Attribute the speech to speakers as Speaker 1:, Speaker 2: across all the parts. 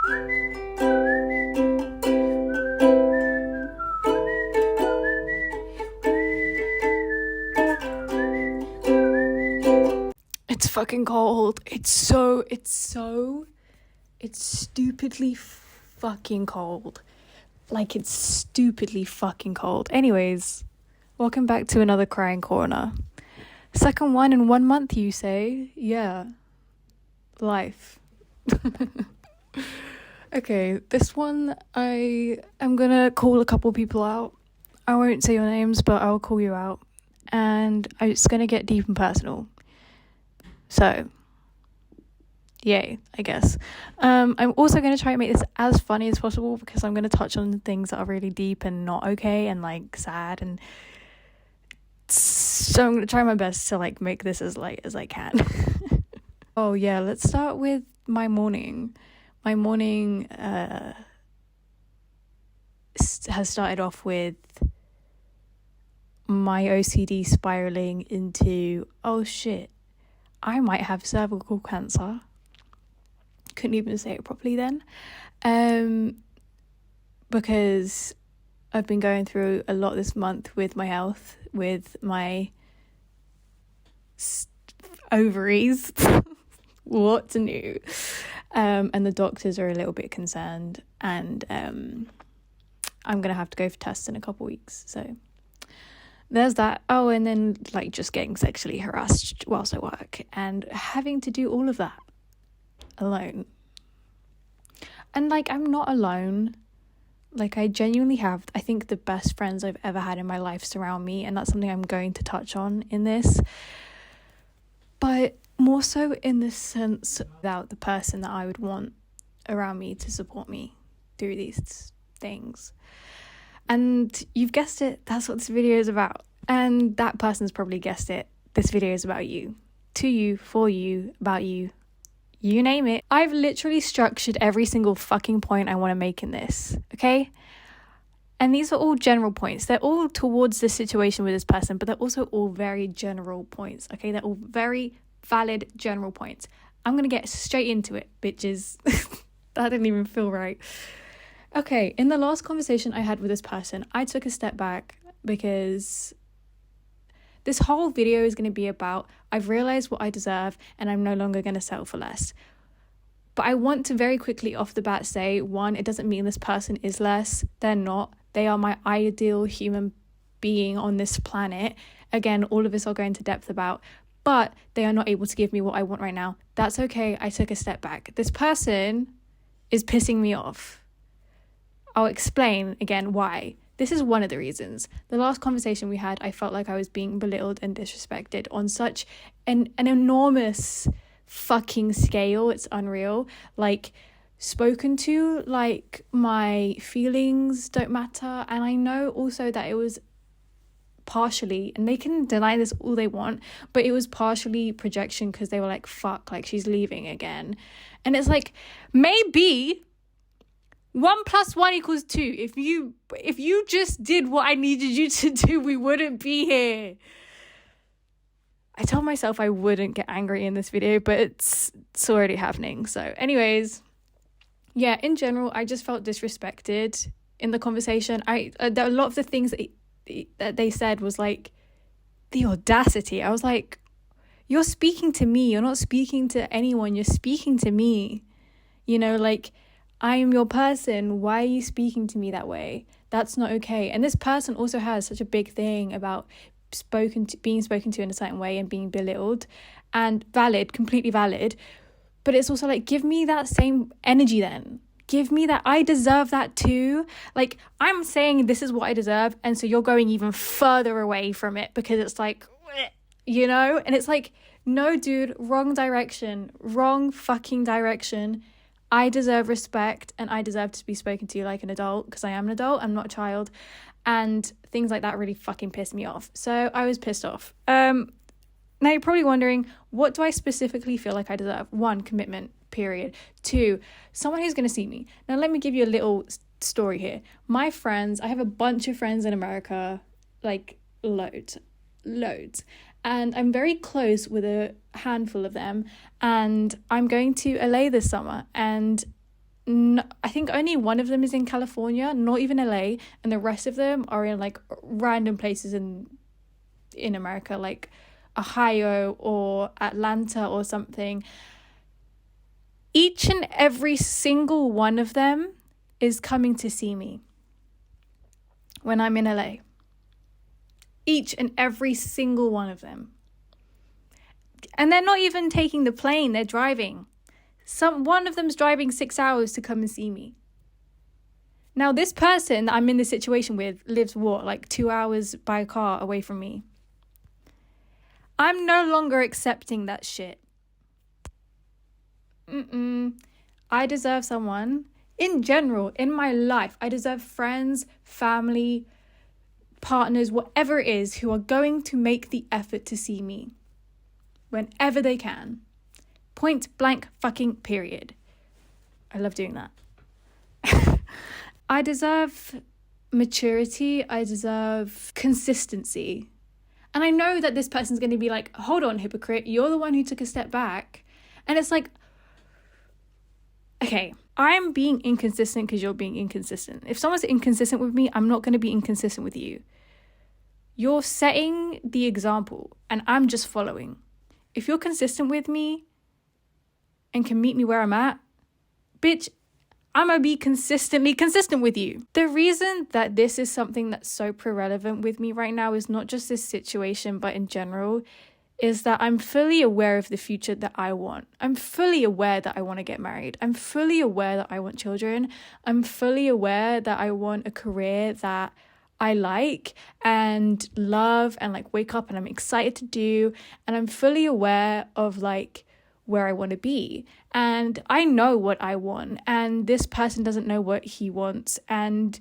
Speaker 1: It's fucking cold. It's stupidly fucking cold. Like, it's stupidly fucking cold. Anyways, welcome back to another crying corner. Second one in 1 month, you say? Yeah. Life. Okay, this one, I am gonna call a couple people out. I won't say your names, but I'll call you out. And it's gonna get deep and personal. So, yay, I guess. I'm also going to try and make this as funny as possible because I'm going to touch on things that are really deep and not okay and like sad, and so I'm going to try my best to like make this as light as I can. Oh yeah, let's start with my morning. My morning has started off with my OCD spiraling into, oh shit, I might have cervical cancer. Couldn't even say it properly then. Because I've been going through a lot this month with my health, with my ovaries. What's new? And the doctors are a little bit concerned, and I'm gonna have to go for tests in a couple weeks, so there's that. Oh, and then like just getting sexually harassed whilst I work and having to do all of that alone. And like, I'm not alone. Like, I genuinely have, I think, the best friends I've ever had in my life surround me, and that's something I'm going to touch on in this. But more so in the sense without the person that I would want around me to support me through these things. And you've guessed it, that's what this video is about. And that person's probably guessed it. This video is about you. To you, for you, about you. You name it. I've literally structured every single fucking point I want to make in this, okay? And these are all general points. They're all towards the situation with this person, but they're also all very general points, okay? They're all very valid general points. I'm going to get straight into it, bitches. That didn't even feel right. Okay, in the last conversation I had with this person, I took a step back because this whole video is going to be about, I've realized what I deserve and I'm no longer going to settle for less. But I want to very quickly off the bat say, one, it doesn't mean this person is less. They're not. They are my ideal human being on this planet. Again, all of this I'll go into depth about, but they are not able to give me what I want right now. That's okay. I took a step back. This person is pissing me off. I'll explain again why. This is one of the reasons. The last conversation we had, I felt like I was being belittled and disrespected on such an enormous fucking scale. It's unreal. Like, spoken to like my feelings don't matter. And I know also that it was partially, and they can deny this all they want, but it was partially projection because they were like, fuck, like she's leaving again. And it's like, maybe 1 + 1 = 2. If you just did what I needed you to do, we wouldn't be here. I told myself I wouldn't get angry in this video, but it's already happening. So anyways, yeah, in general, I just felt disrespected in the conversation. A lot of the things that they said was like, the audacity. I was like, you're speaking to me. You're not speaking to anyone. You're speaking to me. You know, like, I am your person. Why are you speaking to me that way? That's not okay. And this person also has such a big thing about being spoken to in a certain way and being belittled, and valid, completely valid. But it's also like, give me that same energy then. Give me that. I deserve that too. Like, I'm saying this is what I deserve, and so you're going even further away from it because it's like, you know? And it's like, no, dude, wrong direction. Wrong fucking direction. I deserve respect, and I deserve to be spoken to like an adult because I am an adult. I'm not a child. And things like that really fucking pissed me off. So I was pissed off. Now you're probably wondering, what do I specifically feel like I deserve? 1, commitment, period. 2, someone who's going to see me. Now let me give you a little story here. My friends, I have a bunch of friends in America, like loads. And I'm very close with a handful of them, and I'm going to LA this summer, and No, I think only one of them is in California, not even LA, and the rest of them are in like random places in America, like Ohio or Atlanta or something. Each and every single one of them is coming to see me when I'm in LA. Each and every single one of them. And they're not even taking the plane, they're driving. One of them's driving 6 hours to come and see me. Now, this person that I'm in this situation with lives like 2 hours by car away from me. I'm no longer accepting that shit. I deserve someone, in general, in my life, I deserve friends, family, partners, whatever it is, who are going to make the effort to see me whenever they can. Point blank fucking period. I love doing that. I deserve maturity. I deserve consistency. And I know that this person's going to be like, hold on, hypocrite, you're the one who took a step back. And it's like, okay, I'm being inconsistent because you're being inconsistent. If someone's inconsistent with me, I'm not going to be inconsistent with you. You're setting the example and I'm just following. If you're consistent with me and can meet me where I'm at, bitch, I'm going to be consistently consistent with you. The reason that this is something that's so irrelevant with me right now is not just this situation, but in general, is that I'm fully aware of the future that I want. I'm fully aware that I want to get married. I'm fully aware that I want children. I'm fully aware that I want a career that I like and love and like wake up and I'm excited to do. And I'm fully aware of like where I want to be. And I know what I want. And this person doesn't know what he wants. And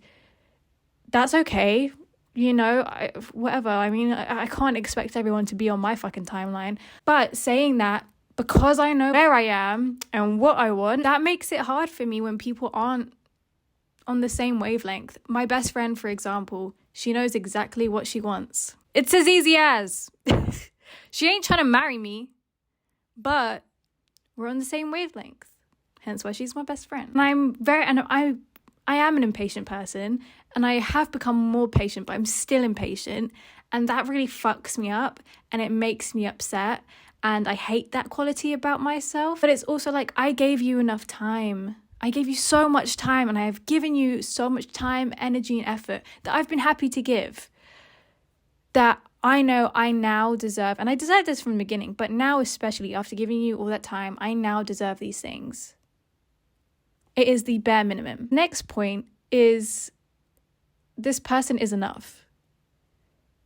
Speaker 1: that's okay. You know, whatever. I mean, I can't expect everyone to be on my fucking timeline. But saying that, because I know where I am and what I want, that makes it hard for me when people aren't on the same wavelength. My best friend, for example, she knows exactly what she wants. It's as easy as. She ain't trying to marry me, but we're on the same wavelength. Hence why she's my best friend. And I am an impatient person, and I have become more patient, but I'm still impatient. And that really fucks me up and it makes me upset. And I hate that quality about myself. But it's also like, I gave you enough time. I gave you so much time, and I have given you so much time, energy, and effort that I've been happy to give. That I know I now deserve, and I deserved this from the beginning, but now especially after giving you all that time, I now deserve these things. It is the bare minimum. Next point is, this person is enough.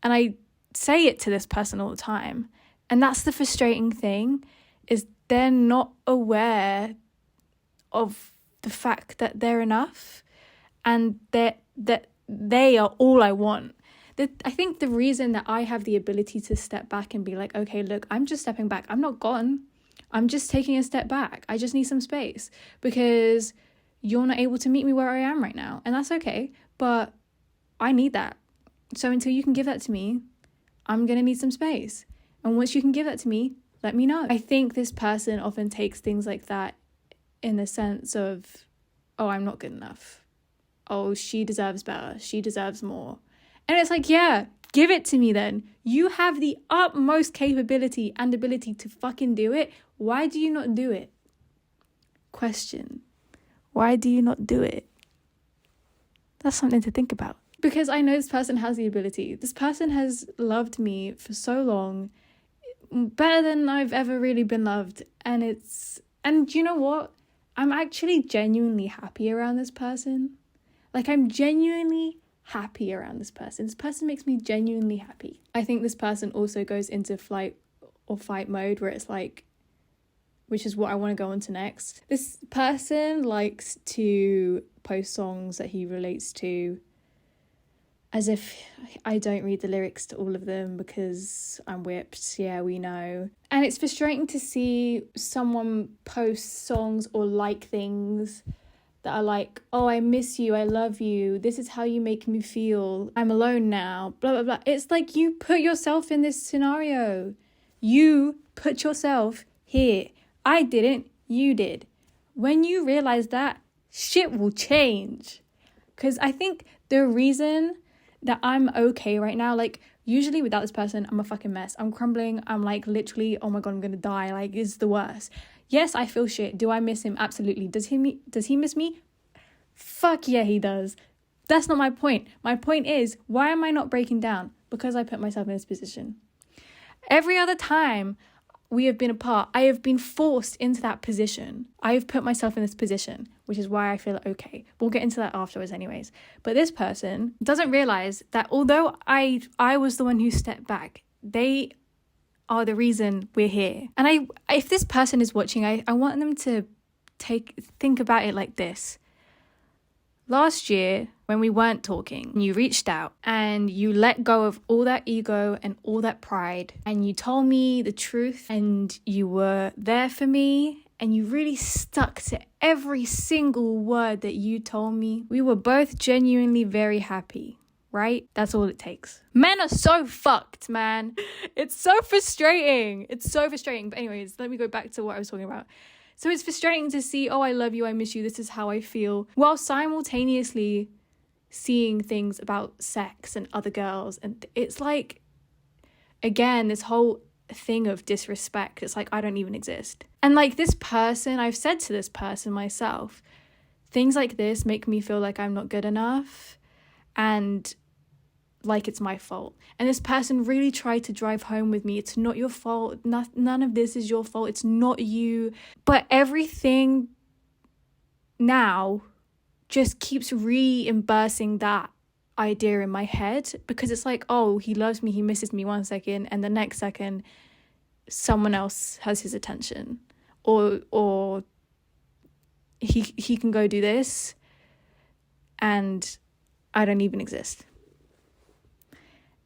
Speaker 1: And I say it to this person all the time. And that's the frustrating thing, is they're not aware of the fact that they're enough and that they are all I want. I think the reason that I have the ability to step back and be like, okay, look, I'm just stepping back. I'm not gone. I'm just taking a step back. I just need some space because you're not able to meet me where I am right now. And that's okay. But I need that. So until you can give that to me, I'm going to need some space. And once you can give that to me, let me know. I think this person often takes things like that in the sense of, oh, I'm not good enough. Oh, she deserves better. She deserves more. And it's like, yeah, give it to me then. You have the utmost capability and ability to fucking do it. Why do you not do it? Question. Why do you not do it? That's something to think about. Because I know this person has the ability. This person has loved me for so long, better than I've ever really been loved. And you know what? I'm actually genuinely happy around this person. Like, I'm genuinely happy around this person. This person makes me genuinely happy. I think this person also goes into flight or fight mode where it's like, which is what I want to go on to next. This person likes to post songs that he relates to as if I don't read the lyrics to all of them because I'm whipped. Yeah, we know. And it's frustrating to see someone post songs or like things that are like, oh, I miss you, I love you, this is how you make me feel, I'm alone now, blah, blah, blah. It's like, you put yourself in this scenario. You put yourself here. I didn't, you did. When you realize that, shit will change. Because I think the reason that I'm okay right now, like, usually without this person, I'm a fucking mess. I'm crumbling. I'm like, literally, oh my God, I'm going to die. Like, it's the worst. Yes, I feel shit. Do I miss him? Absolutely. Does he miss me? Fuck yeah, he does. That's not my point. My point is, why am I not breaking down? Because I put myself in this position. Every other time we have been apart, I have been forced into that position. I have put myself in this position, which is why I feel okay. We'll get into that afterwards anyways. But this person doesn't realize that although I was the one who stepped back, they are the reason we're here. And if this person is watching, I want them to think about it like this. Last year, when we weren't talking, you reached out and you let go of all that ego and all that pride, and you told me the truth, and you were there for me, and you really stuck to every single word that you told me. We were both genuinely very happy, right? That's all it takes. Men are so fucked, man. It's so frustrating. But anyways, let me go back to what I was talking about. So it's frustrating to see, oh, I love you, I miss you, this is how I feel, while simultaneously seeing things about sex and other girls. And it's like, again, this whole thing of disrespect. It's like, I don't even exist. And like this person, I've said to this person myself, things like this make me feel like I'm not good enough and like it's my fault. And this person really tried to drive home with me, it's not your fault, none of this is your fault, it's not you. But everything now just keeps reimbursing that idea in my head, because it's like, oh, he loves me, he misses me 1 second, and the next second someone else has his attention, or he can go do this and I don't even exist.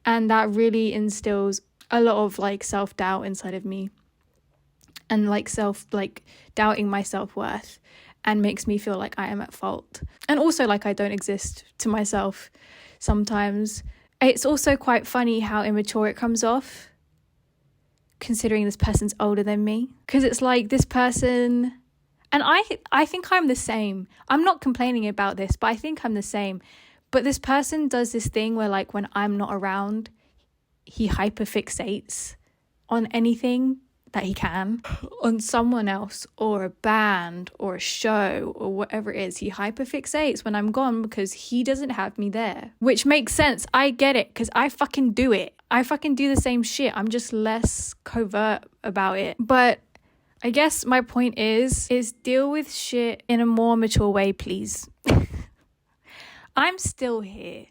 Speaker 1: And that really instills a lot of like self-doubt inside of me, and like doubting my self-worth, and makes me feel like I am at fault. And also like I don't exist to myself sometimes. It's also quite funny how immature it comes off, considering this person's older than me. Because it's like this person, and I think I'm the same. I'm not complaining about this, but I think I'm the same. But this person does this thing where like when I'm not around, he hyperfixates on anything that he can, on someone else or a band or a show or whatever it is. He hyperfixates when I'm gone because he doesn't have me there, which makes sense. I get it, because I fucking do it. I fucking do the same shit. I'm just less covert about it. But I guess my point is deal with shit in a more mature way, please. I'm still here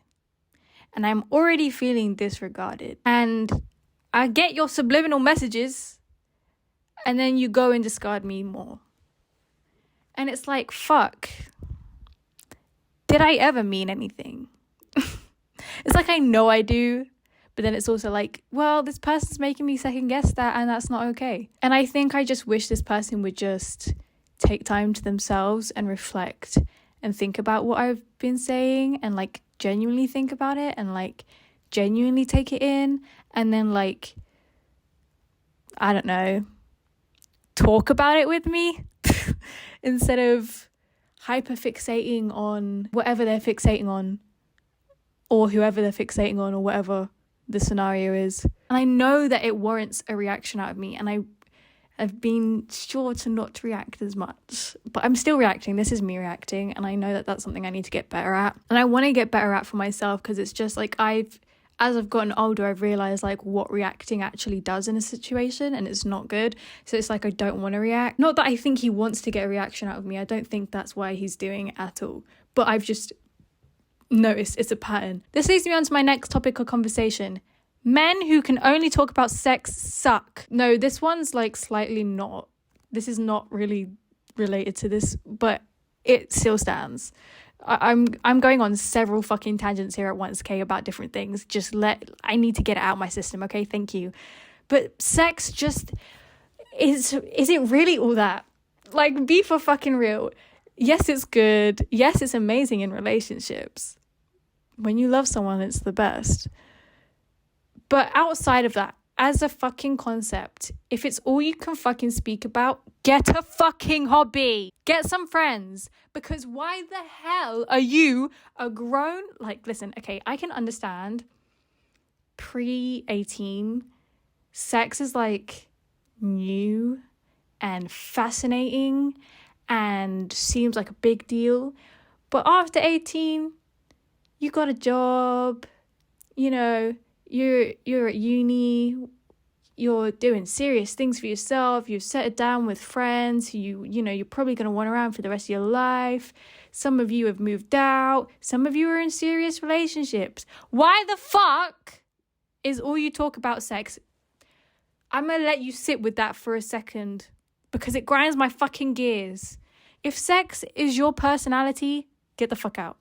Speaker 1: and I'm already feeling disregarded, and I get your subliminal messages and then you go and discard me more. And it's like, fuck, did I ever mean anything? It's like, I know I do, but then it's also like, well, this person's making me second guess that, and that's not okay. And I think I just wish this person would just take time to themselves and reflect and think about what I've been saying, and like genuinely think about it, and like genuinely take it in, and then like, I don't know, talk about it with me instead of hyperfixating on whatever they're fixating on, or whoever they're fixating on, or whatever the scenario is. And I know that it warrants a reaction out of me, and I've been sure to not react as much, but I'm still reacting. This is me reacting, and I know that that's something I need to get better at. And I want to get better at for myself, because it's just like as I've gotten older, I've realised like what reacting actually does in a situation, and it's not good. So it's like I don't want to react. Not that I think he wants to get a reaction out of me. I don't think that's why he's doing it at all. But I've just noticed it's a pattern. This leads me on to my next topic of conversation. Men who can only talk about sex suck. No, this one's like slightly not. This is not really related to this, but it still stands. I'm going on several fucking tangents here at once, okay, about different things. I need to get it out of my system, okay? Thank you. But sex just is it really all that? Like, be for fucking real. Yes, it's good. Yes, it's amazing in relationships. When you love someone, it's the best. But outside of that, as a fucking concept, if it's all you can fucking speak about, get a fucking hobby. Get some friends. Because why the hell are you a grown... Like, listen, okay, I can understand pre-18, sex is like new and fascinating and seems like a big deal. But after 18, you got a job, you know, you're at uni, you're doing serious things for yourself, you've settled down with friends who you know you're probably going to want around for the rest of your life. Some of you have moved out, some of you are in serious relationships. Why the fuck is all you talk about sex? I'm going to let you sit with that for a second because it grinds my fucking gears. If sex is your personality, get the fuck out.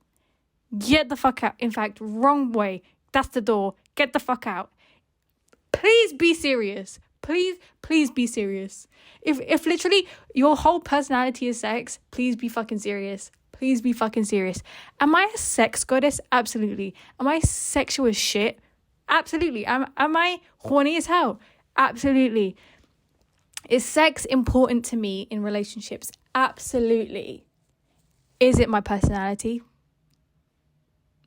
Speaker 1: Get the fuck out. In fact, wrong way. That's the door. Get the fuck out. Please be serious. Please be serious. If literally your whole personality is sex, please be fucking serious. Please be fucking serious. Am I a sex goddess? Absolutely. Am I sexual as shit? Absolutely. Am I horny as hell? Absolutely. Is sex important to me in relationships? Absolutely. Is it my personality?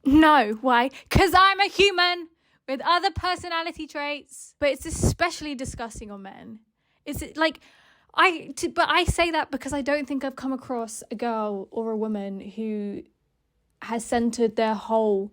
Speaker 1: No. Why? Because I'm a human with other personality traits. But it's especially disgusting on men. It's like, but I say that because I don't think I've come across a girl or a woman who has centered their whole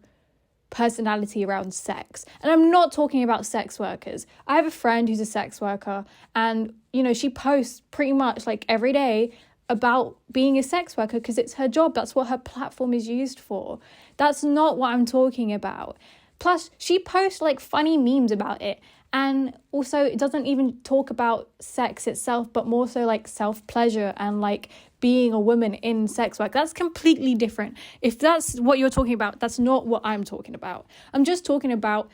Speaker 1: personality around sex. And I'm not talking about sex workers. I have a friend who's a sex worker, and you know, she posts pretty much like every day about being a sex worker because it's her job. That's what her platform is used for. That's not what I'm talking about. Plus, she posts like funny memes about it. And also, it doesn't even talk about sex itself, but more so like self-pleasure and like being a woman in sex work. That's completely different. If that's what you're talking about, that's not what I'm talking about. I'm just talking about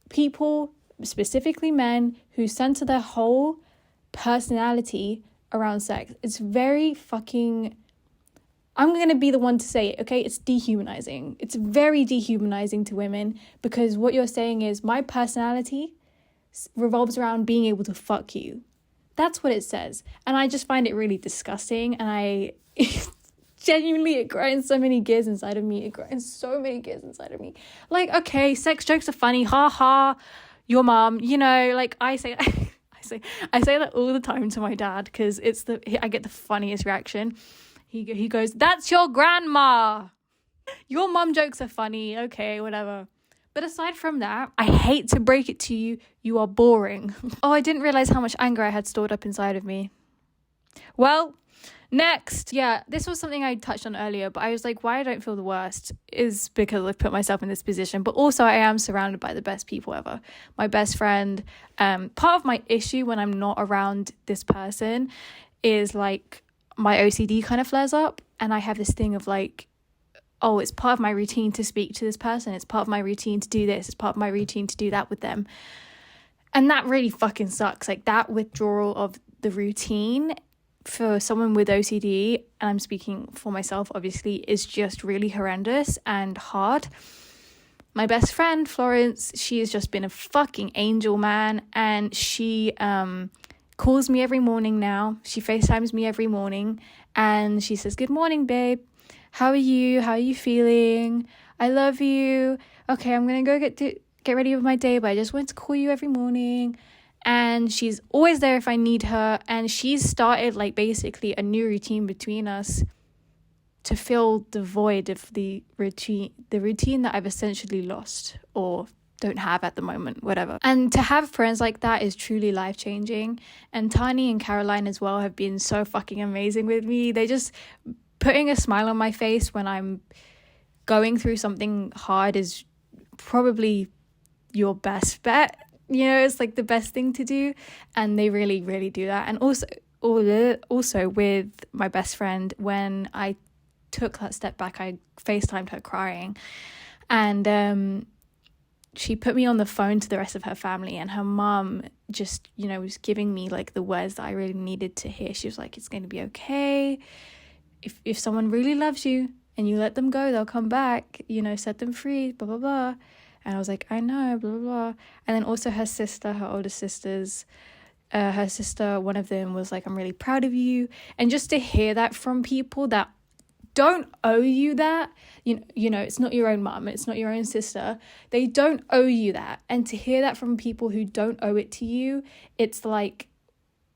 Speaker 1: people, specifically men, who center their whole personality around sex. It's very fucking... I'm going to be the one to say it, okay? It's dehumanizing. It's very dehumanizing to women because what you're saying is my personality revolves around being able to fuck you. That's what it says. And I just find it really disgusting. And I genuinely, it grinds so many gears inside of me. It grinds so many gears inside of me. Like, okay, sex jokes are funny. Ha ha. Your mom, you know, like I say that all the time to my dad because I get the funniest reaction. He goes, "That's your grandma. Your mom jokes are funny." Okay, whatever. But aside from that, I hate to break it to you, you are boring. Oh, I didn't realize how much anger I had stored up inside of me. Well, next. Yeah, this was something I touched on earlier, but I was like, why I don't feel the worst is because I've put myself in this position. But also I am surrounded by the best people ever. My best friend. Part of my issue when I'm not around this person is like my OCD kind of flares up. And I have this thing of like, oh, it's part of my routine to speak to this person. It's part of my routine to do this. It's part of my routine to do that with them. And that really fucking sucks. Like that withdrawal of the routine for someone with OCD, and I'm speaking for myself, obviously, is just really horrendous and hard. My best friend, Florence, she has just been a fucking angel, man. And she calls me every morning now. She FaceTimes me every morning. And she says, "Good morning, babe. How are you? How are you feeling? I love you. Okay, I'm going to go get ready with my day, but I just wanted to call you every morning." And she's always there if I need her. And she's started like basically a new routine between us to fill the void of the routine that I've essentially lost or don't have at the moment, whatever. And to have friends like that is truly life-changing. And Tani and Caroline as well have been so fucking amazing with me. They just... putting a smile on my face when I'm going through something hard is probably your best bet. You know, it's like the best thing to do. And they really, really do that. And also with my best friend, when I took that step back, I FaceTimed her crying. And she put me on the phone to the rest of her family. And her mum just, you know, was giving me like the words that I really needed to hear. She was like, "It's going to be okay. If someone really loves you and you let them go, they'll come back, you know, set them free, blah, blah, blah." And I was like, I know, blah, blah, blah. And then also her sister, her older sisters, her sister, one of them was like, I'm really proud of you. And just to hear that from people that don't owe you that, you know, it's not your own mum, it's not your own sister, they don't owe you that. And to hear that from people who don't owe it to you, it's like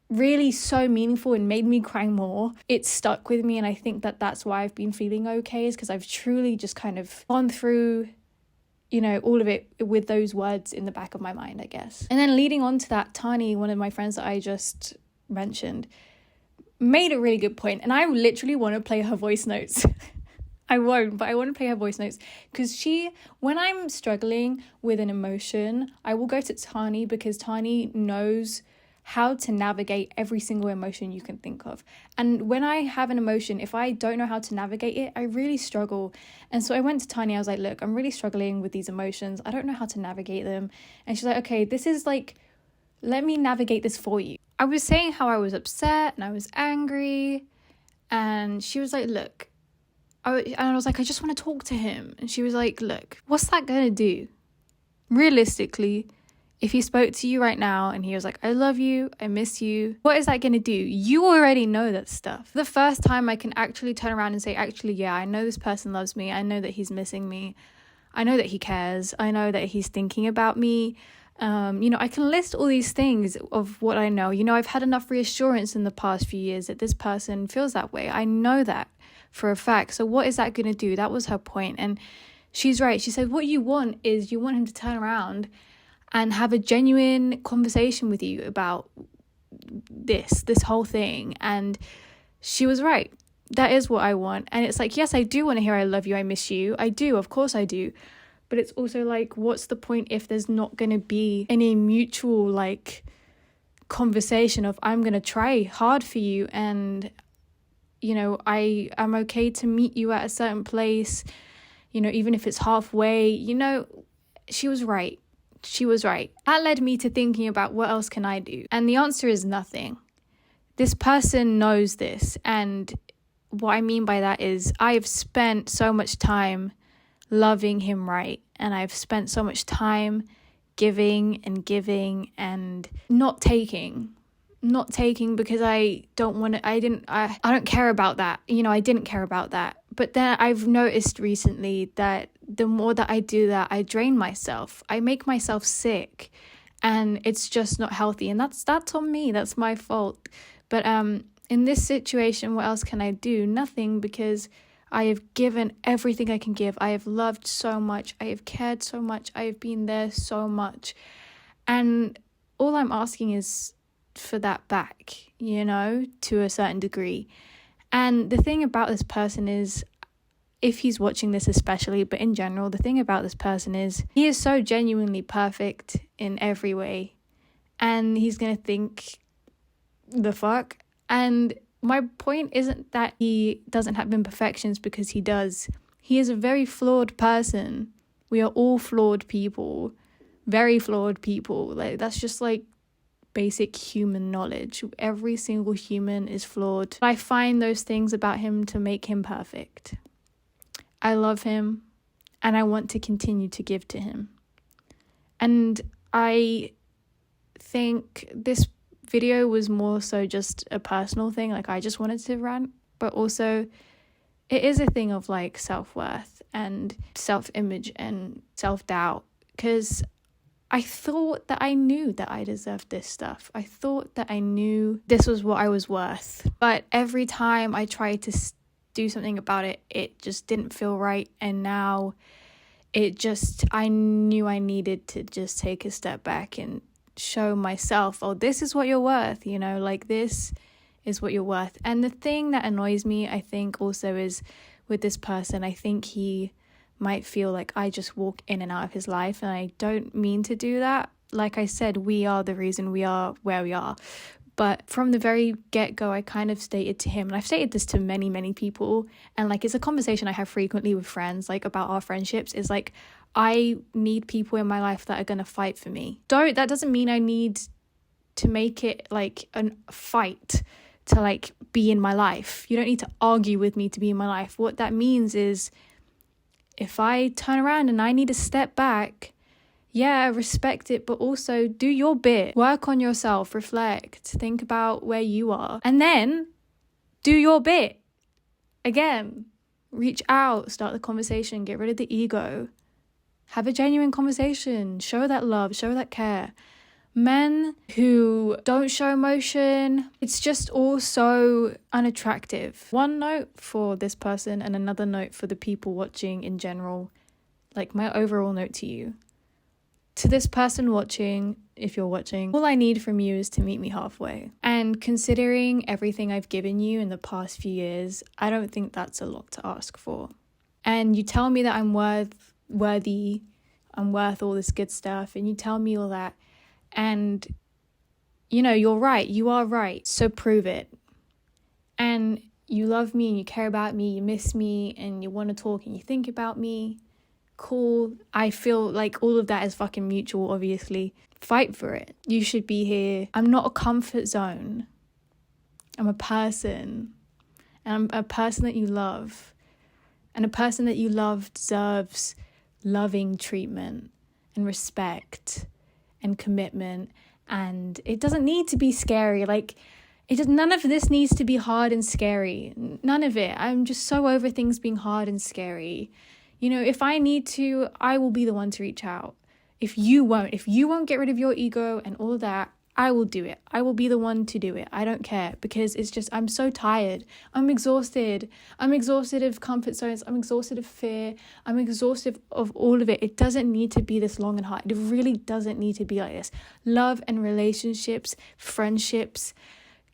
Speaker 1: really so meaningful and made me cry more. It stuck with me, and I think that that's why I've been feeling okay, is because I've truly just kind of gone through, you know, all of it with those words in the back of my mind, I guess. And then leading on to that, Tani, one of my friends that I just mentioned, made a really good point, and I literally want to play her voice notes. I won't, but I want to play her voice notes, because when I'm struggling with an emotion, I will go to Tani, because Tani knows how to navigate every single emotion you can think of. And when I have an emotion, if I don't know how to navigate it, I really struggle. And so I went to Tani, I was like, look, I'm really struggling with these emotions. I don't know how to navigate them. And she's like, okay, this is like, let me navigate this for you. I was saying how I was upset and I was angry. And she was like, look, and I was like, I just want to talk to him. And she was like, look, what's that going to do? Realistically, if he spoke to you right now and he was like, I love you, I miss you, what is that going to do? You already know that stuff. The first time I can actually turn around and say, actually, yeah, I know this person loves me. I know that he's missing me. I know that he cares. I know that he's thinking about me. You know, I can list all these things of what I know. You know, I've had enough reassurance in the past few years that this person feels that way. I know that for a fact. So what is that going to do? That was her point. And she's right. She said, what you want is you want him to turn around and have a genuine conversation with you about this whole thing. And she was right. That is what I want. And it's like, yes, I do want to hear I love you, I miss you. I do, of course I do. But it's also like, what's the point if there's not going to be any mutual like conversation of, I'm going to try hard for you, and you know, I'm okay to meet you at a certain place, you know, even if it's halfway. You know, she was right. She was right. That led me to thinking about, what else can I do? And the answer is nothing. This person knows this. And what I mean by that is, I have spent so much time loving him right. And I've spent so much time giving and not taking because I don't care about that. You know, I didn't care about that. But then I've noticed recently that the more that I do that, I drain myself. I make myself sick, and it's just not healthy. And that's on me. That's my fault. But in this situation, what else can I do? Nothing, because I have given everything I can give. I have loved so much. I have cared so much. I have been there so much. And all I'm asking is for that back, you know, to a certain degree. And the thing about this person is, if he's watching this especially, but in general, the thing about this person is, he is so genuinely perfect in every way. And he's going to think, the fuck? And my point isn't that he doesn't have imperfections, because he does. He is a very flawed person. We are all flawed people. Very flawed people. Like, that's just like basic human knowledge. Every single human is flawed. I find those things about him to make him perfect. I love him, and I want to continue to give to him. And I think this video was more so just a personal thing. Like, I just wanted to rant, but also it is a thing of like self-worth and self-image and self-doubt, because I thought that I knew that I deserved this stuff. I thought that I knew this was what I was worth. But every time I tried to do something about it, it just didn't feel right. And now I knew I needed to just take a step back and show myself, oh, this is what you're worth, you know, like, this is what you're worth. And the thing that annoys me, I think, also is with this person, I think he might feel like I just walk in and out of his life, and I don't mean to do that. Like I said, we are the reason we are where we are. But from the very get-go, I kind of stated to him, and I've stated this to many, many people, and like, it's a conversation I have frequently with friends, like, about our friendships, is like, I need people in my life that are going to fight for me. That doesn't mean I need to make it like a fight to like be in my life. You don't need to argue with me to be in my life. What that means is, if I turn around and I need to step back Yeah, respect it, but also do your bit. Work on yourself, reflect, think about where you are, and then do your bit. Again, reach out, start the conversation, get rid of the ego. Have a genuine conversation, show that love, show that care. Men who don't show emotion, it's just all so unattractive. One note for this person and another note for the people watching in general, like my overall note to you. To this person watching, if you're watching, all I need from you is to meet me halfway. And considering everything I've given you in the past few years, I don't think that's a lot to ask for. And you tell me that I'm worthy, I'm worth all this good stuff, and you tell me all that. And, you know, you're right, you are right, so prove it. And you love me and you care about me, you miss me and you want to talk and you think about me. Cool. I feel like all of that is fucking mutual, obviously. Fight for it. You should be here. I'm not a comfort zone. I'm a person. And I'm a person that you love. And a person that you love deserves loving treatment and respect and commitment. And it doesn't need to be scary. Like, none of this needs to be hard and scary. None of it. I'm just so over things being hard and scary. You know, if I need to, I will be the one to reach out. If you won't get rid of your ego and all of that, I will do it. I will be the one to do it. I don't care, because it's just, I'm so tired. I'm exhausted. I'm exhausted of comfort zones. I'm exhausted of fear. I'm exhausted of all of it. It doesn't need to be this long and hard. It really doesn't need to be like this. Love and relationships, friendships,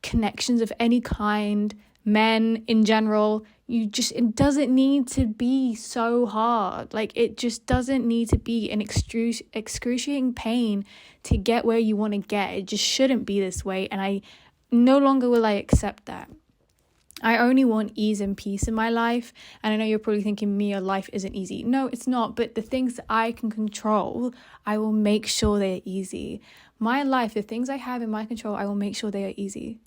Speaker 1: connections of any kind, men in general, it doesn't need to be so hard. Like, it just doesn't need to be an excruciating pain to get where you want to get. It just shouldn't be this way, and I no longer will I accept that. I only want ease and peace in my life, and I know you're probably thinking, Mia, life isn't easy. No, it's not, but the things that I can control, I will make sure they're easy. My life, the things I have in my control, I will make sure they are easy.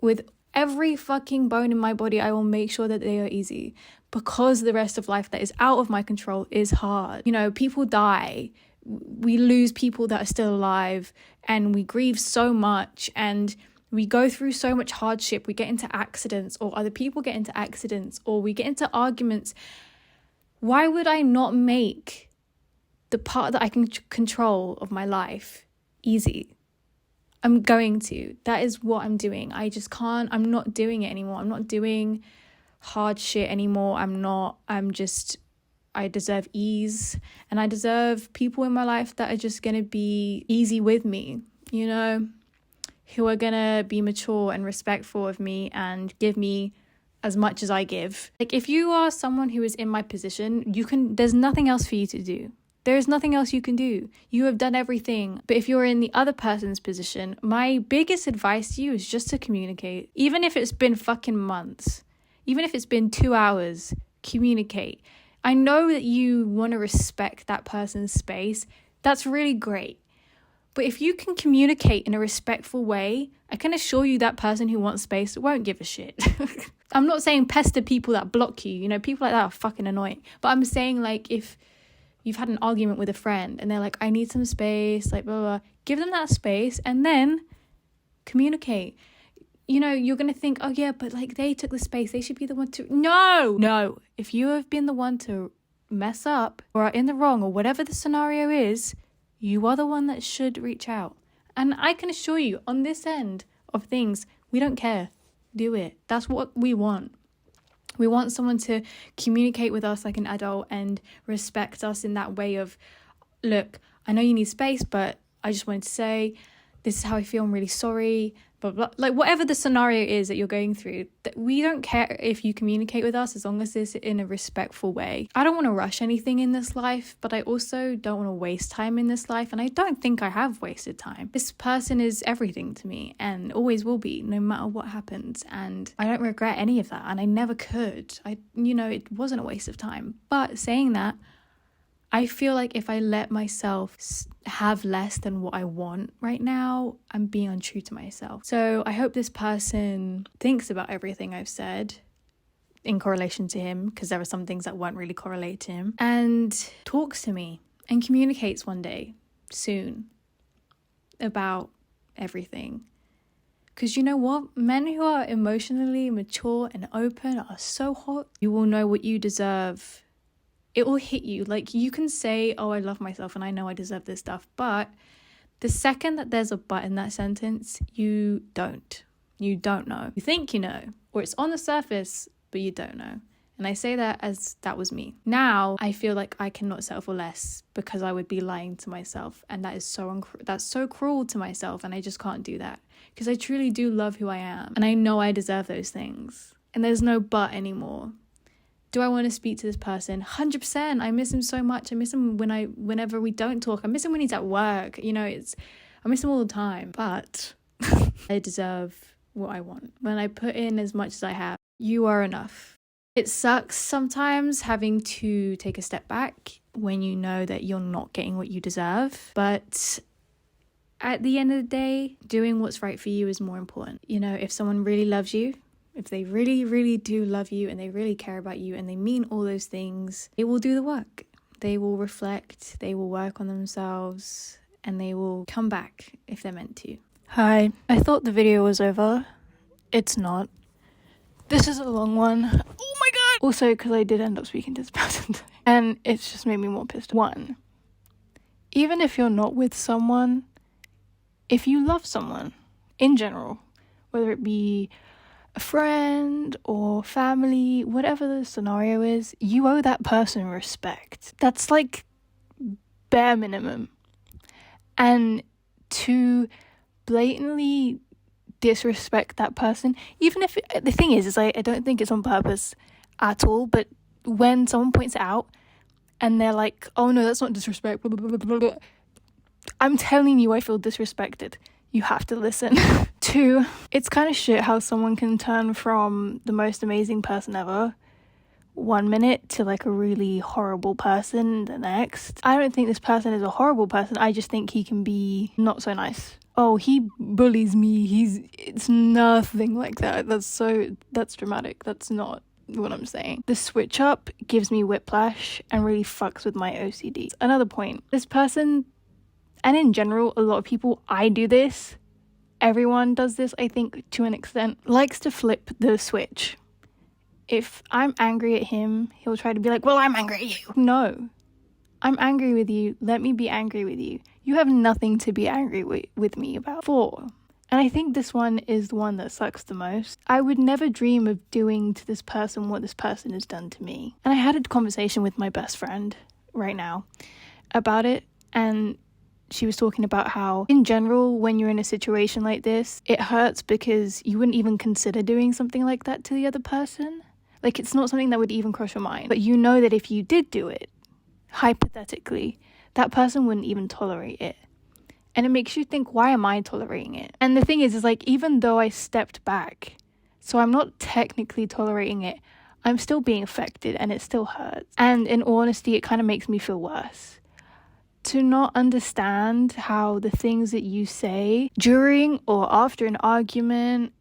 Speaker 1: With every fucking bone in my body, I will make sure that they are easy, because the rest of life that is out of my control is hard. You know, people die. We lose people that are still alive, and we grieve so much, and we go through so much hardship. We get into accidents, or other people get into accidents, or we get into arguments. Why would I not make the part that I can control of my life easy? I'm going to. That is what I'm doing. I just can't. I'm not doing it anymore. I'm not doing hard shit anymore. I deserve ease, and I deserve people in my life that are just going to be easy with me, you know, who are going to be mature and respectful of me and give me as much as I give. Like, if you are someone who is in my position, there's nothing else for you to do. There is nothing else you can do. You have done everything. But if you're in the other person's position, my biggest advice to you is just to communicate. Even if it's been fucking months, even if it's been 2 hours, communicate. I know that you want to respect that person's space. That's really great. But if you can communicate in a respectful way, I can assure you that person who wants space won't give a shit. I'm not saying pester people that block you. You know, people like that are fucking annoying. But I'm saying, like, if you've had an argument with a friend and they're like, I need some space, like, blah, blah, blah. Give them that space and then communicate. You know, you're going to think, oh yeah, but like, they took the space. They should be the one to... No. If you have been the one to mess up or are in the wrong or whatever the scenario is, you are the one that should reach out. And I can assure you, on this end of things, we don't care. Do it. That's what we want. We want someone to communicate with us like an adult and respect us in that way of, look, I know you need space, but I just wanted to say, this is how I feel, I'm really sorry, blah, blah. Like, whatever the scenario is that you're going through, that we don't care if you communicate with us as long as it's in a respectful way. I don't want to rush anything in this life, but I also don't want to waste time in this life, and I don't think I have wasted time. This person is everything to me and always will be, no matter what happens, and I don't regret any of that, and I never could. It wasn't a waste of time. But saying that, I feel like if I let myself have less than what I want right now, I'm being untrue to myself. So I hope this person thinks about everything I've said in correlation to him, because there are some things that won't really correlate to him, and talks to me and communicates one day soon about everything. Because you know what? Men who are emotionally mature and open are so hot. You will know what you deserve. It will hit you. Like, you can say, oh, I love myself and I know I deserve this stuff. But the second that there's a but in that sentence, you don't. You don't know. You think you know. Or it's on the surface, but you don't know. And I say that as that was me. Now I feel like I cannot settle for less because I would be lying to myself, and that is that's so cruel to myself, and I just can't do that because I truly do love who I am, and I know I deserve those things. And there's no but anymore. Do I want to speak to this person? 100%. I miss him so much. I miss him whenever we don't talk. I miss him when he's at work. You know, I miss him all the time. But I deserve what I want. When I put in as much as I have, you are enough. It sucks sometimes having to take a step back when you know that you're not getting what you deserve. But at the end of the day, doing what's right for you is more important. You know, if someone really loves you, if they really, really do love you and they really care about you and they mean all those things, they will do the work. They will reflect, they will work on themselves, and they will come back if they're meant to. Hi, I thought the video was over. It's not. This is a long one. Oh my god! Also, because I did end up speaking to this person today, and it's just made me more pissed. 1, even if you're not with someone, if you love someone, in general, whether it be a friend or family, whatever the scenario is, you owe that person respect. That's like bare minimum. And to blatantly disrespect that person, even if the thing is I don't think it's on purpose at all, but when someone points it out and they're like, oh no, that's not disrespect, blah, blah, blah, blah, blah. I'm telling you, I feel disrespected. You have to listen. 2, it's kind of shit how someone can turn from the most amazing person ever 1 minute to like a really horrible person the next. I don't think this person is a horrible person. I just think he can be not so nice. Oh, he bullies me. It's nothing like that. That's dramatic. That's not what I'm saying. The switch up gives me whiplash and really fucks with my OCD. Another point, this person, and in general, a lot of people, I do this. Everyone does this, I think, to an extent, likes to flip the switch. If I'm angry at him, he'll try to be like, well, I'm angry at you. No, I'm angry with you. Let me be angry with you. You have nothing to be angry with me about. 4, and I think this one is the one that sucks the most. I would never dream of doing to this person what this person has done to me. And I had a conversation with my best friend right now about it, and she was talking about how, in general, when you're in a situation like this, it hurts because you wouldn't even consider doing something like that to the other person. Like, it's not something that would even cross your mind. But you know that if you did do it, hypothetically, that person wouldn't even tolerate it. And it makes you think, why am I tolerating it? And the thing is like, even though I stepped back, so I'm not technically tolerating it, I'm still being affected and it still hurts. And in all honesty, it kind of makes me feel worse. To not understand how the things that you say during or after an argument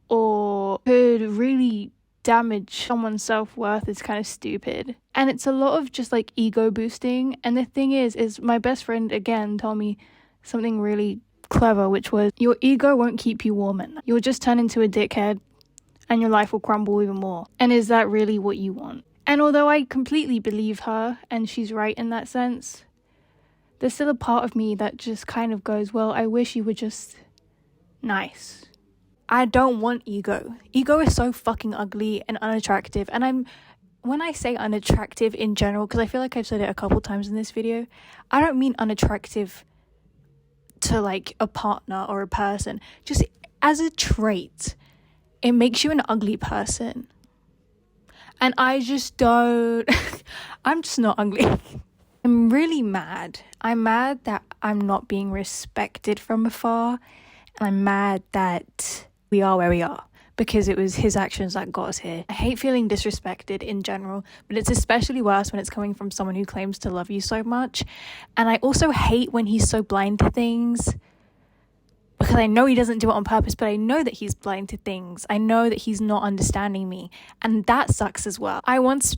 Speaker 1: or could really damage someone's self-worth is kind of stupid. And it's a lot of just like ego boosting. And the thing is my best friend again told me something really clever, which was, your ego won't keep you warm at night. You'll just turn into a dickhead and your life will crumble even more. And is that really what you want? And although I completely believe her and she's right in that sense, there's still a part of me that just kind of goes, well, I wish you were just nice. I don't want ego. Ego is so fucking ugly and unattractive. And when I say unattractive in general, because I feel like I've said it a couple times in this video, I don't mean unattractive to like a partner or a person. Just as a trait, it makes you an ugly person. And I just don't, I'm just not ugly. I'm really mad. I'm mad that I'm not being respected from afar. And I'm mad that we are where we are because it was his actions that got us here. I hate feeling disrespected in general, but it's especially worse when it's coming from someone who claims to love you so much. And I also hate when he's so blind to things, because I know he doesn't do it on purpose, but I know that he's blind to things. I know that he's not understanding me, and that sucks as well. I once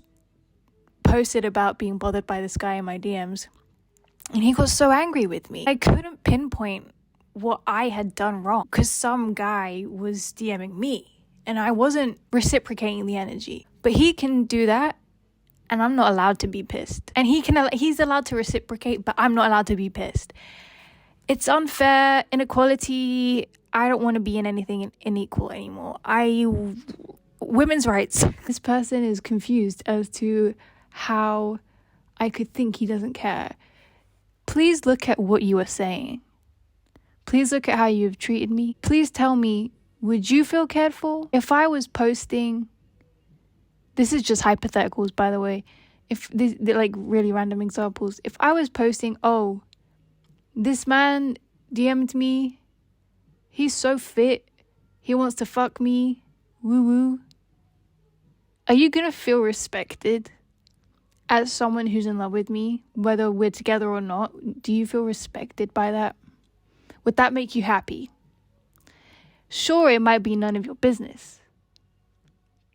Speaker 1: posted about being bothered by this guy in my DMs, And he got so angry with me. I couldn't pinpoint what I had done wrong because some guy was DMing me and I wasn't reciprocating the energy. But he can do that and I'm not allowed to be pissed. And he's allowed to reciprocate, but I'm not allowed to be pissed. It's unfair, inequality. I don't want to be in anything unequal anymore. Women's rights. This person is confused as to how I could think he doesn't care. Please look at what you are saying. Please look at how you have treated me. Please tell me, would you feel cared for? If I was posting, this is just hypotheticals, by the way. If they're like really random examples. If I was posting, oh, this man DM'd me, he's so fit, he wants to fuck me, woo woo. Are you gonna feel respected as someone who's in love with me, whether we're together or not? Do you feel respected by that? Would that make you happy? Sure, it might be none of your business,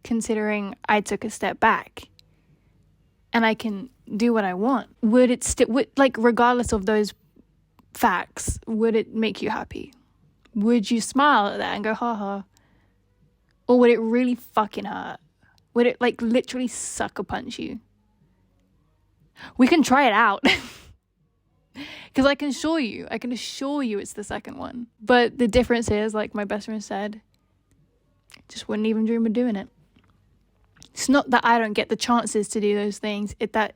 Speaker 1: considering I took a step back and I can do what I want. Would it regardless of those facts, would it make you happy? Would you smile at that and go, haha? Or would it really fucking hurt? Would it literally sucker punch you? We can try it out. Because I can assure you it's the second one. But the difference is, like my best friend said, just wouldn't even dream of doing it. It's not that I don't get the chances to do those things. It's that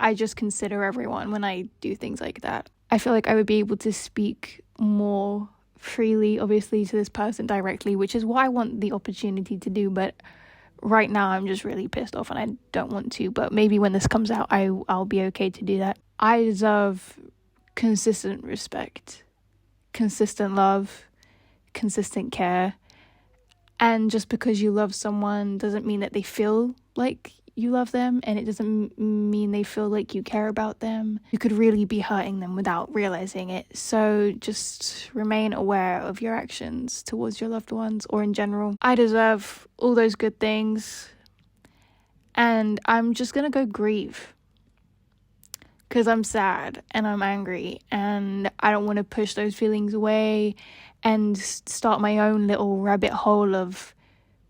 Speaker 1: I just consider everyone when I do things like that. I feel like I would be able to speak more freely, obviously, to this person directly, which is what I want the opportunity to do. But right now, I'm just really pissed off and I don't want to. But maybe when this comes out, I'll be okay to do that. I deserve consistent respect, consistent love, consistent care. And just because you love someone doesn't mean that they feel like you love them, and it doesn't mean they feel like you care about them. You could really be hurting them without realizing it. So just remain aware of your actions towards your loved ones or in general. I deserve all those good things, and I'm just gonna go grieve because I'm sad and I'm angry and I don't want to push those feelings away and start my own little rabbit hole of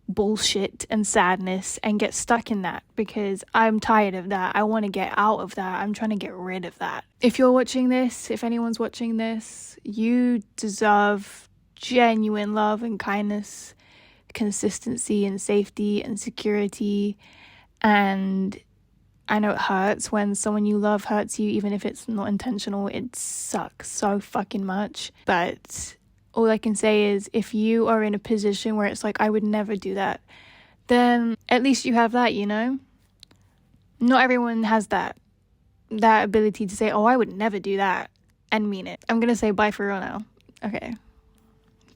Speaker 1: bullshit and sadness and get stuck in that, because I'm tired of that. I want to get out of that. I'm trying to get rid of that. If you're watching this, if anyone's watching this, you deserve genuine love and kindness, consistency and safety and security. And I know it hurts when someone you love hurts you, even if it's not intentional. It sucks so fucking much. But all I can say is, if you are in a position where it's like, I would never do that, then at least you have that, you know? Not everyone has that ability to say, oh, I would never do that, and mean it. I'm gonna say bye for real now. Okay.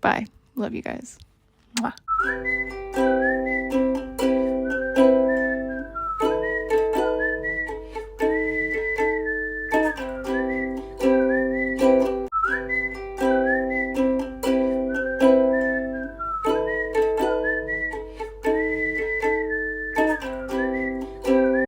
Speaker 1: Bye. Love you guys. Mwah.